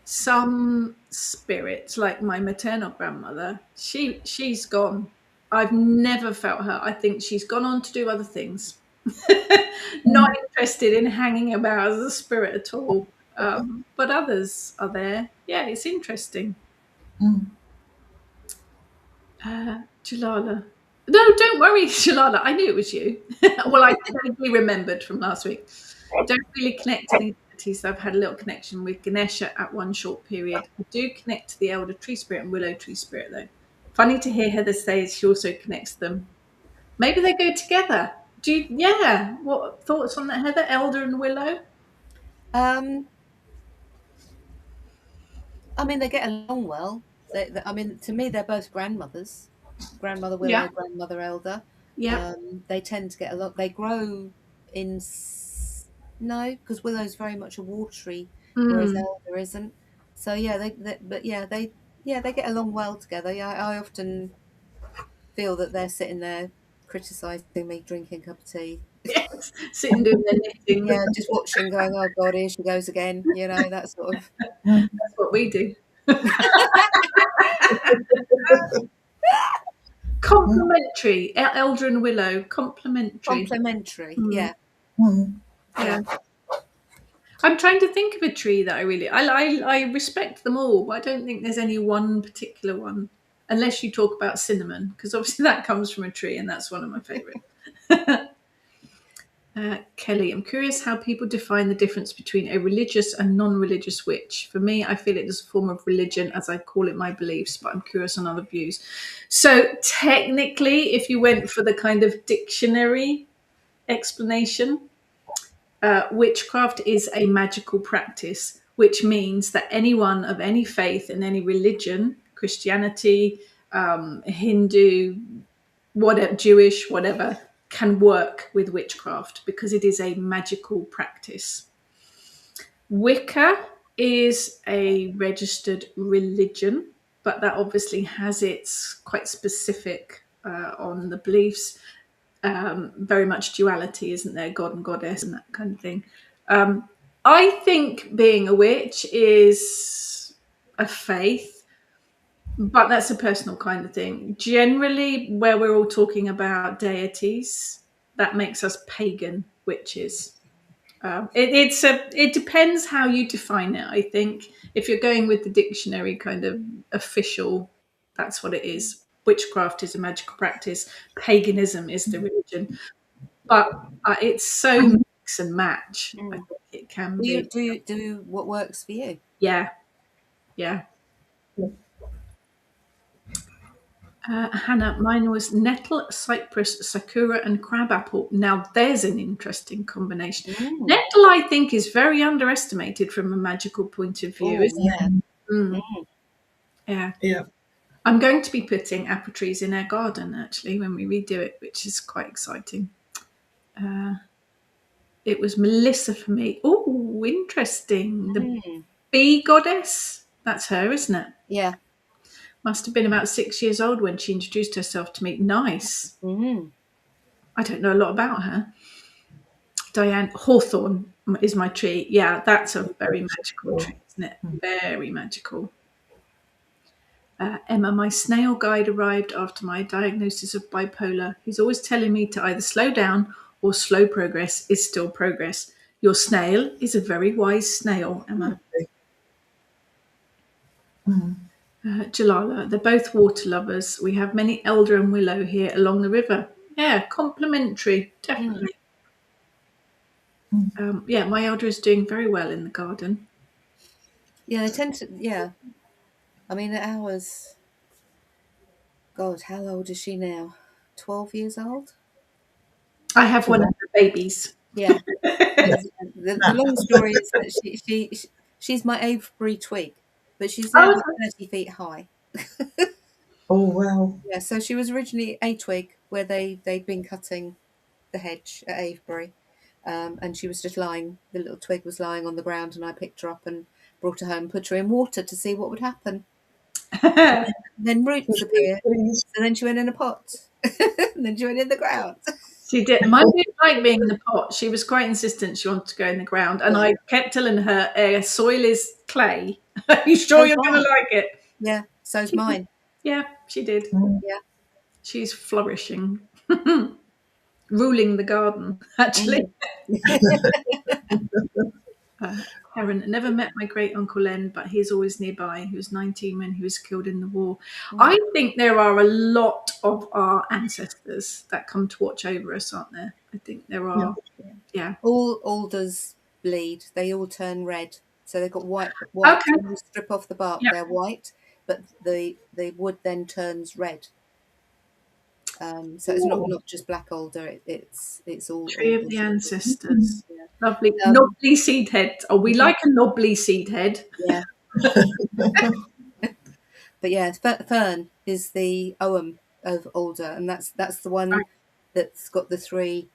some spirits, like my maternal grandmother, she's gone. I've never felt her. I think she's gone on to do other things. Not interested in hanging about as a spirit at all. But others are there. Yeah, it's interesting. Jalala. No, don't worry, Jalala. I knew it was you. Well, I vaguely remembered from last week. Don't really connect to the entities. I've had a little connection with Ganesha at one short period. I do connect to the elder tree spirit and willow tree spirit, though. Funny to hear Heather say she also connects them. Maybe they go together. Do you, yeah. What thoughts on that, Heather? Elder and willow? I mean, they get along well. I mean, to me, they're both grandmothers. Grandmother Yeah. Willow, grandmother Elder. Yeah. They tend to get along. They grow in no, because Willow's very much a watery, whereas Mm. Elder isn't. So yeah, they get along well together. Yeah, I often feel that they're sitting there criticizing me drinking a cup of tea. Yes. Sitting doing their knitting. Yeah, just watching, going, "Oh God, here she goes again." You know, that sort of. That's what we do. Complementary. Elder and willow. Complementary. Complementary, Mm. yeah. Yeah. I'm trying to think of a tree that I respect them all, but I don't think there's any one particular one, unless you talk about cinnamon, because obviously that comes from a tree, and that's one of my favourites. Kelly, I'm curious how people define the difference between a religious and non-religious witch. For me, I feel it is a form of religion, as I call it my beliefs, but I'm curious on other views. So technically, if you went for the kind of dictionary explanation, witchcraft is a magical practice, which means that anyone of any faith and any religion, Christianity, Hindu, whatever, Jewish, whatever, can work with witchcraft because it is a magical practice. Wicca is a registered religion, but that obviously has its quite specific on the beliefs. Very much duality, isn't there? God and goddess and that kind of thing. I think being a witch is a faith, but that's a personal kind of thing. Generally, where we're all talking about deities, that makes us pagan witches. It depends how you define it. I think if you're going with the dictionary kind of official, that's what it is. Witchcraft is a magical practice. Paganism is the religion. But it's so mix and match. I think it can be. Do you do what works for you? Yeah, yeah. Hannah, mine was nettle, cypress, sakura, and crabapple. Now there's an interesting combination. Nettle, I think, is very underestimated from a magical point of view, isn't it? Yeah. Yeah. I'm going to be putting apple trees in our garden actually when we redo it, which is quite exciting. It was Melissa for me. Oh, interesting. The bee goddess. That's her, isn't it? Yeah. Must have been about 6 years old when she introduced herself to me. Nice. I don't know a lot about her. Diane Hawthorne is my tree. Yeah, that's a very magical tree, isn't it? Very magical. Emma, my snail guide arrived after my diagnosis of bipolar. He's always telling me to either slow down or slow progress is still progress. Your snail is a very wise snail, Emma. Jalala, they're both water lovers. We have many elder and willow here along the river. Yeah, complementary, definitely. Yeah, my elder is doing very well in the garden. Yeah, they tend to, yeah. I mean, ours, God, how old is she now? 12 years old? I have one of the babies. Yeah. The long story is that she's my Avebury twig, but she's now 30 feet high. Oh, wow. Yeah, so she was originally a twig where they'd been cutting the hedge at Avebury. And she was just lying, the little twig was lying on the ground, and I picked her up and brought her home, put her in water to see what would happen. Then roots appeared, so then she went in a pot, and then she went in the ground. She did. Mine didn't like being in the pot. She was quite insistent she wanted to go in the ground, and I kept telling her, soil is clay. Are you sure So's you're going mine. to like it? Yeah, so's mine. Yeah, she did. Yeah. She's flourishing, ruling the garden, actually. Karen never met my great uncle Len, but he's always nearby. He was 19 when he was killed in the war. I think there are a lot of our ancestors that come to watch over us, aren't there? I think there Yeah. are. Yeah. All alders bleed. They all turn red. So they've got white. Okay. When you strip off the bark, Yeah. they're white, but the wood then turns red. So it's not just black alder. It's all Tree of the alders. ancestors. Yeah. Lovely. Um, Knobbly seed head. Oh, we like a knobbly seed head. yeah. But yeah, fern is the ogham of alder, and that's the one that's got the three,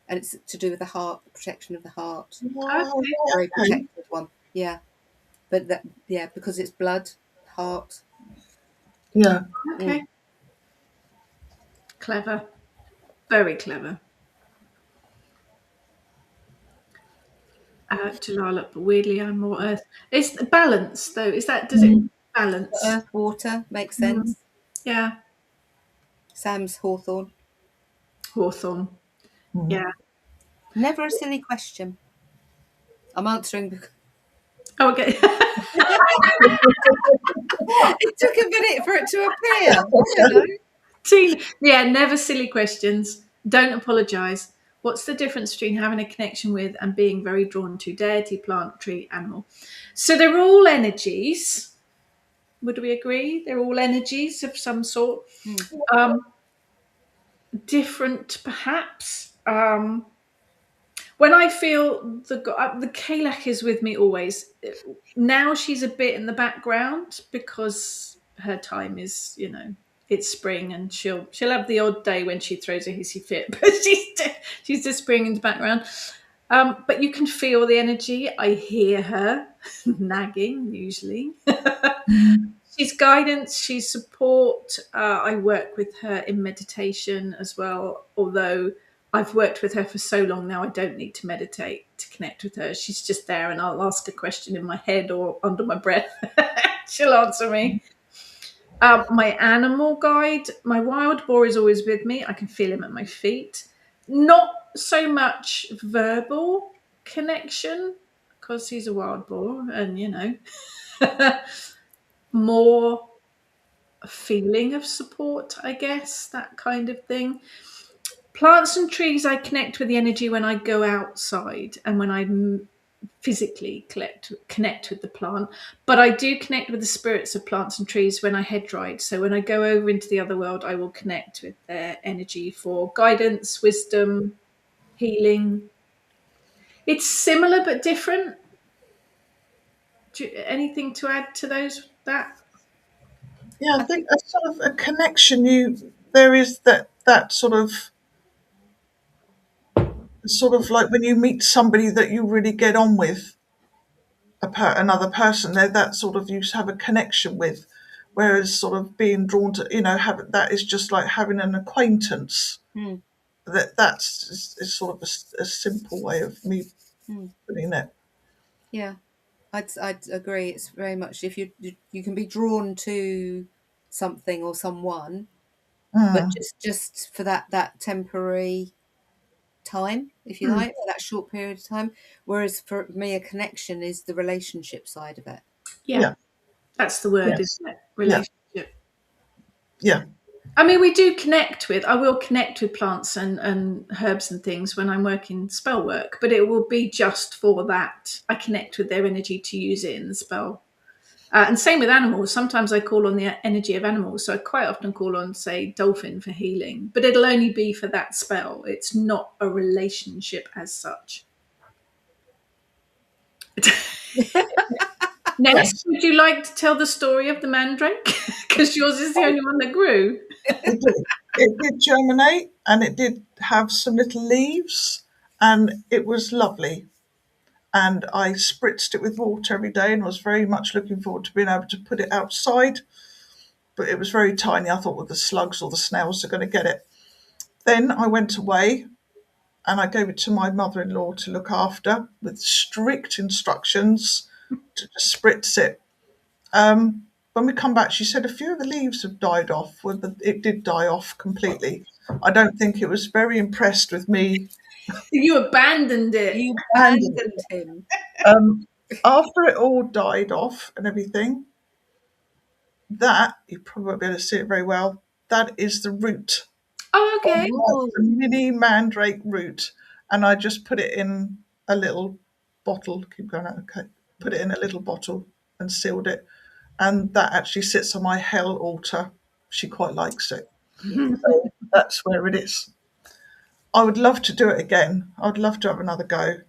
and it's to do with the heart, the protection of the heart. Wow, Okay. Very okay. protected one. Yeah. But because it's blood, heart. Yeah. Okay. Clever. Very clever. Jalala, but weirdly I'm more earth. It's the balance though. Is that does it balance? Earth, water makes Mm, sense. yeah. Sam's hawthorn. Hawthorn. Yeah. Never a silly question. I'm answering because Oh, okay. it took a minute for it to appear. You know. Yeah, never silly questions. Don't apologise. What's the difference between having a connection with and being very drawn to deity, plant, tree, animal? So they're all energies. Would we agree? They're all energies of some sort. Um, different, perhaps. When I feel the Kalak is with me always. Now she's a bit in the background because her time is, it's spring, and she'll have the odd day when she throws a hissy fit, but she's just spring in the background. But you can feel the energy. I hear her nagging usually. She's guidance, she's support. I work with her in meditation as well, although I've worked with her for so long now, I don't need to meditate to connect with her. She's just there, and I'll ask a question in my head or under my breath. She'll answer me. My animal guide, my wild boar is always with me. I can feel him at my feet. Not so much verbal connection because he's a wild boar, and more a feeling of support, I guess, that kind of thing. Plants and trees, I connect with the energy when I go outside and when I physically connect with the plant. But I do connect with the spirits of plants and trees when I head ride. So when I go over into the other world, I will connect with their energy for guidance, wisdom, healing. It's similar but different. Anything to add to that? Yeah, I I think think a sort of a connection. There is that sort of like when you meet somebody that you really get on with, another person, there that sort of you have a connection with, whereas sort of being drawn to have that is just like having an acquaintance. hmm, That's sort of a simple way of me hmm. putting it. Yeah. I'd agree. It's very much if you can be drawn to something or someone, but just for that temporary time, if you Mm, like, for that short period of time. Whereas for me, a connection is the relationship side of it. yeah, Yeah, that's the word, yes, isn't it? yeah, Relationship. yeah. I mean, we do I will connect with plants and herbs and things when I'm working spell work, but it will be just for that. I connect with their energy to use it in the spell. And same with animals. Sometimes I call on the energy of animals. So I quite often call on, say, dolphin for healing, but it'll only be for that spell. It's not a relationship as such. Yes, Ness, would you like to tell the story of the mandrake? Because yours is the only one that grew. it did. It did germinate, and it did have some little leaves, and it was lovely. And I spritzed it with water every day, and was very much looking forward to being able to put it outside. But it was very tiny. I thought, well, the slugs or the snails are going to get it. Then I went away, and I gave it to my mother-in-law to look after with strict instructions. to just spritz it. When we come back, she said a few of the leaves have died off. Well, it did die off completely. I don't think it was very impressed with me. You abandoned it. You And abandoned him. after it all died off and everything, that you probably won't be able to see it very well. That is the root, Oh, okay. Oh, the mini mandrake root, and I just put it in a little bottle. Keep going. Okay, put it in a little bottle and sealed it, and that actually sits on my hell altar. She quite likes it. yeah. So that's where it is. I would love to do it again. I would love to have another go.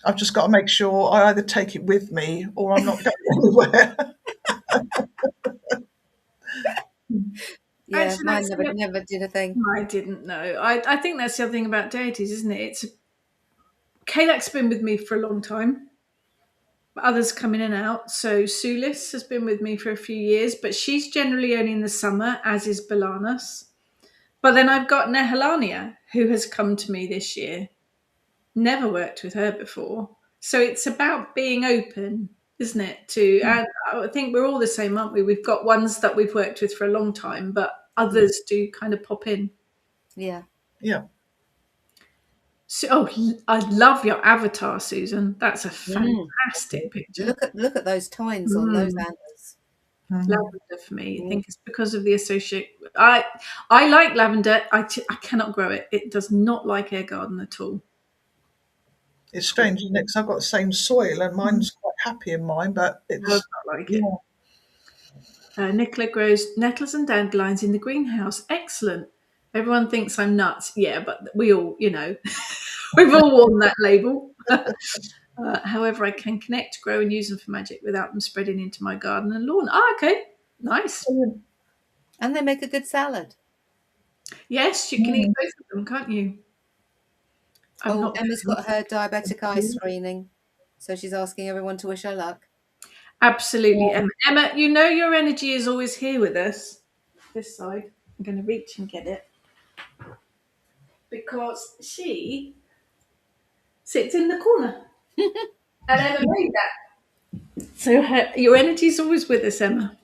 I've just got to make sure I either take it with me or I'm not going anywhere. Yeah, Actually, mine never did a thing. I didn't know. I think that's the other thing about deities, isn't it? It's Kalak's been with me for a long time. Others come in and out. So Sulis has been with me for a few years, but she's generally only in the summer, as is Balanas. But then I've got Nehelania, who has come to me this year. Never worked with her before. So it's about being open, isn't it? And I think we're all the same, aren't we? We've got ones that we've worked with for a long time, but others do kind of pop in. Yeah. Yeah. So, I love your avatar, Susan. That's a fantastic picture. Look at those tines on those Mm. antlers. Lavender for me. I think it's because of the associate. I like lavender. I cannot grow it. It does not like air garden at all. It's strange, isn't it? Because I've got the same soil and mine's quite happy in mine, but Does it's, not like it. yeah. Nicola grows nettles and dandelions in the greenhouse. Excellent. Everyone thinks I'm nuts. Yeah, but we all, we've all worn that label. However, I can connect, grow, and use them for magic without them spreading into my garden and lawn. Ah, okay. Nice. And they make a good salad. Yes, you can eat both of them, can't you? I'm not Emma's got her diabetic eye screening, so she's asking everyone to wish her luck. Absolutely, Emma. Emma, your energy is always here with us. This side. I'm going to reach and get it. Because she sits in the corner. And Emma made that. So your energy is always with us, Emma.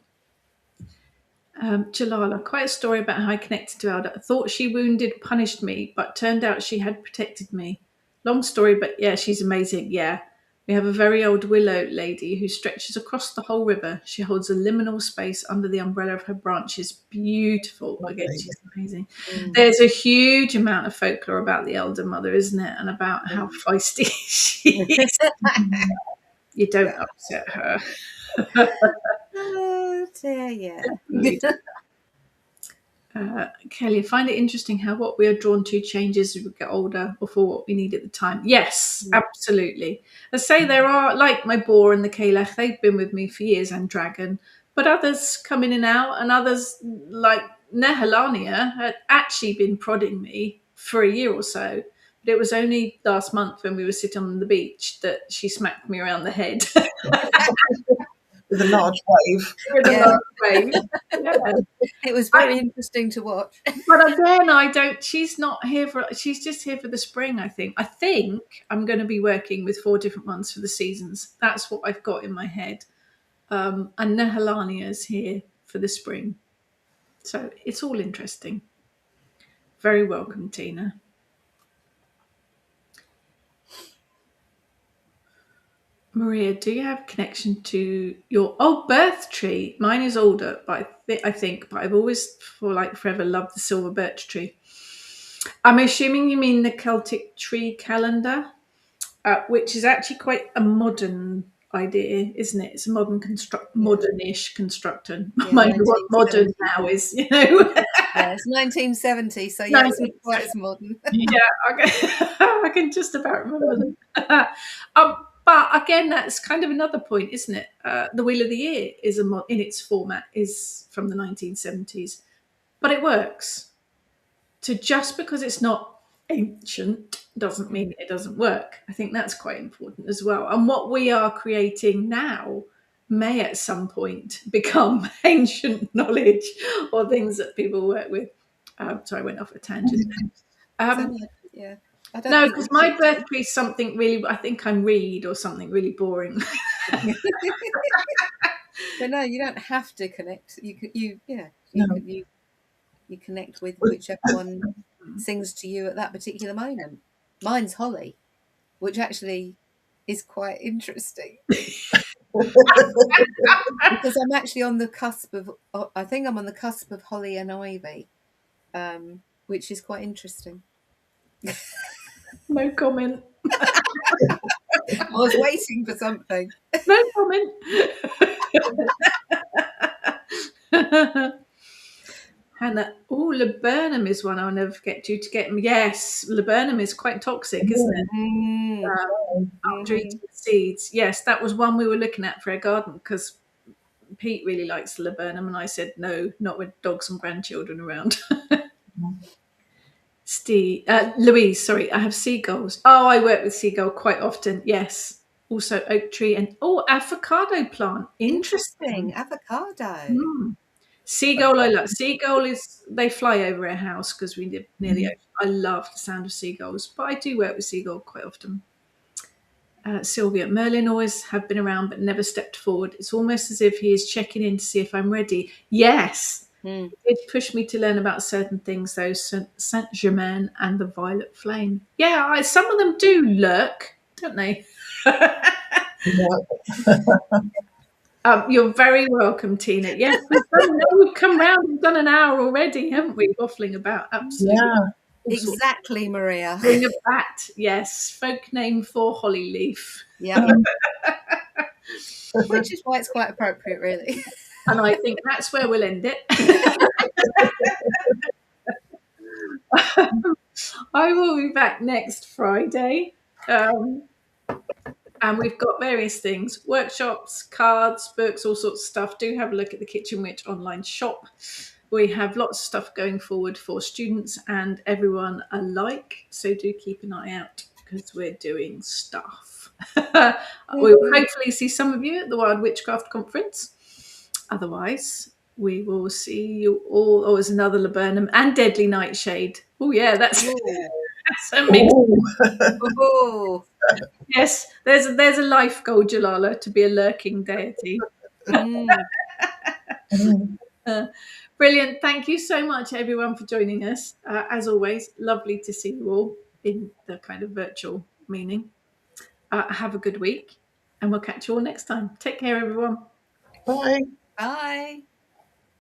Jalala, quite a story about how I connected to Alda. I thought she wounded, punished me, but turned out she had protected me. Long story, but yeah, she's amazing. Yeah. We have a very old willow lady who stretches across the whole river. She holds a liminal space under the umbrella of her branches. Beautiful. Again, she's amazing. There's a huge amount of folklore about the Elder Mother, isn't it? And about how feisty she is. You don't upset her. Oh dear, yeah. Kelly, I find it interesting how what we are drawn to changes as we get older or for what we need at the time. Yes, absolutely. I say there are, like my boar and the Kalech, they've been with me for years, and dragon, but others come in and out, and others, like Nehelania, had actually been prodding me for a year or so. But it was only last month when we were sitting on the beach that she smacked me around the head. With a large wave. With a large wave. Yeah. It was very interesting to watch. But again, she's not here she's just here for the spring, I think. I think I'm going to be working with 4 different ones for the seasons. That's what I've got in my head. And Nehelania is here for the spring. So it's all interesting. Very welcome, Tina. Maria, do you have connection to your birth tree? Mine is older, but I think, but I've always forever loved the silver birch tree. I'm assuming you mean the Celtic tree calendar, which is actually quite a modern idea, isn't it? It's a modernish construction. Yeah, Mind you, what modern now is, Yeah, it's 1970, so yeah, it's not quite as modern. Yeah, I can just about remember them. But again, that's kind of another point, isn't it? The Wheel of the Year is in its format is from the 1970s, but it works. So just because it's not ancient doesn't mean it doesn't work. I think that's quite important as well. And what we are creating now may at some point become ancient knowledge or things that people work with. Sorry, I went off a tangent. Yeah. No, because my birth tree is something really, I think I'm Reed or something really boring. But no, you don't have to connect. No. You connect with whichever one sings to you at that particular moment. Mine's Holly, which actually is quite interesting because I'm actually on the cusp of. I think I'm on the cusp of Holly and Ivy, which is quite interesting. No comment. I was waiting for something. No comment. Hannah, oh, laburnum is one I'll never forget. Due to get yes, laburnum is quite toxic, isn't it? Mm, After mhm. eating the seeds, yes, that was one we were looking at for our garden because Pete really likes the laburnum, and I said no, not with dogs and grandchildren around. Louise, sorry, I have seagulls. Oh, I work with seagull quite often. Yes, also oak tree and avocado plant. Interesting. Interesting. Avocado. Mm. Seagull, I love. Seagull is they fly over our house because we live near the ocean. I love the sound of seagulls, but I do work with seagull quite often. Sylvia, Merlin always have been around but never stepped forward. It's almost as if he is checking in to see if I'm ready. Yes, Mm. it did push me to learn about certain things, though, Saint Germain and the Violet Flame. Yeah, some of them do lurk, don't they? You're very welcome, Tina. Yes, we've come round and done an hour already, haven't we? Waffling about, absolutely. Yeah. All sorts. Exactly, Maria. Ring a bat, yes. Folk name for holly leaf. Yeah. Which is why it's quite appropriate, really. And I think that's where we'll end it. I will be back next Friday. And we've got various things, workshops, cards, books, all sorts of stuff. Do have a look at the Kitchen Witch online shop. We have lots of stuff going forward for students and everyone alike. So do keep an eye out because we're doing stuff. We will hopefully see some of you at the Wild Witchcraft Conference. Otherwise, we will see you all. Oh, there's another laburnum and deadly nightshade. Oh, yeah, that's, that's a mix. Oh. Yes, there's a life goal, Jalala, to be a lurking deity. Mm. Brilliant. Thank you so much, everyone, for joining us. As always, lovely to see you all in the kind of virtual meaning. Have a good week, and we'll catch you all next time. Take care, everyone. Bye. Bye.